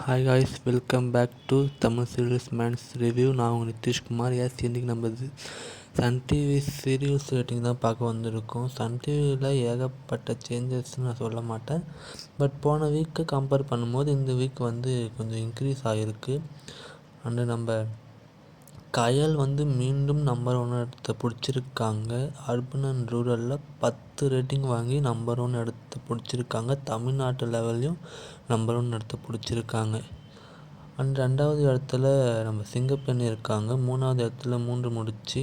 Hi guys, welcome back to Tamil serials man's review. நான் உங்கள் நிதிஷ்குமார். இன்றைக்கி நம்ம சன் டிவி சீரியல்ஸ் ரேட்டிங் தான் பார்க்க வந்திருக்கோம். சன் டிவியில் ஏகப்பட்ட சேஞ்சஸ்ன்னு நான் சொல்ல மாட்டேன். பட் போன வீக்கை கம்பேர் பண்ணும்போது இந்த வீக் கொஞ்சம் இன்க்ரீஸ் ஆகிருக்கு. அண்டு நம்ம கயல் மீண்டும் நம்பர் 1 இடத்த பிடிச்சிருக்காங்க. அர்பன் அண்ட் ரூரலில் 10 ரேட்டிங் வாங்கி நம்பர் 1 இடத்த பிடிச்சிருக்காங்க. தமிழ்நாட்டு லெவல்லையும் நம்பர் 1 இடத்த பிடிச்சிருக்காங்க. அண்ட் 2வது இடத்துல நம்ம சிங்கப்பெண்ணி இருக்காங்க. 3வது இடத்துல 3 முடிச்சு.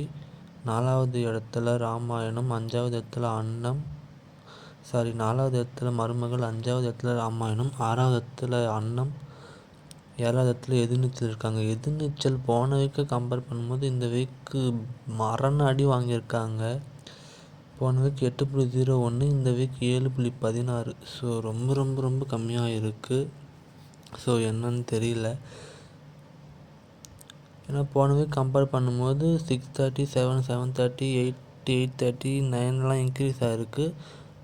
4வது இடத்துல ராமாயணம். 5வது இடத்துல அன்னம் 4வது இடத்துல மருமகள். 5வது இடத்துல ராமாயணம். 6வது இடத்துல அன்னம். 7வது இடத்துல எதிர்நீச்சல் இருக்காங்க. எதிர்நீச்சல் போன வீக்கை கம்பேர் பண்ணும்போது இந்த வீக்கு மரண அடி வாங்கியிருக்காங்க. போன வீக் 8.01, இந்த வீக் 7.16. ஸோ ரொம்ப ரொம்ப ரொம்ப கம்மியாக இருக்குது. ஸோ என்னன்னு தெரியல. ஏன்னா போன வீக் கம்பேர் பண்ணும்போது 6:30, 7, 7:30, 8, 8:30, 9 இன்க்ரீஸ் ஆகிருக்கு.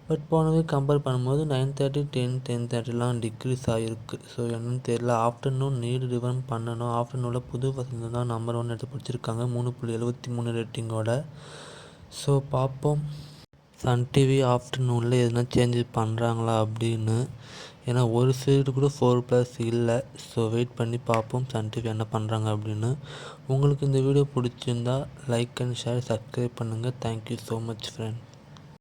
பட் போன வீக் கம்பேர் பண்ணும்போது 9:30, 10, 10:30 டிக்ரீஸ் ஆகிருக்கு. ஸோ என்னன்னு தெரியல. ஆஃப்டர்நூன் நீடு ரிவன் பண்ணணும். ஆஃப்டர்நூனில் புது வசந்த தான் நம்பர் 1 எடுத்து பிடிச்சிருக்காங்க 3.73 ரேட்டிங்கோட. ஸோ பார்ப்போம் சன் டிவி ஆஃப்டர்நூனில் எதுனா சேஞ்சஸ் பண்ணுறாங்களா அப்படின்னு. ஏன்னா ஒரு சைடு கூட 4+ இல்லை. ஸோ வெயிட் பண்ணி பார்ப்போம் சன் டிவி என்ன பண்ணுறாங்க அப்படின்னு. உங்களுக்கு இந்த வீடியோ பிடிச்சிருந்தா லைக் அண்ட் ஷேர், சப்ஸ்கிரைப் பண்ணுங்கள். Thank you so much friend.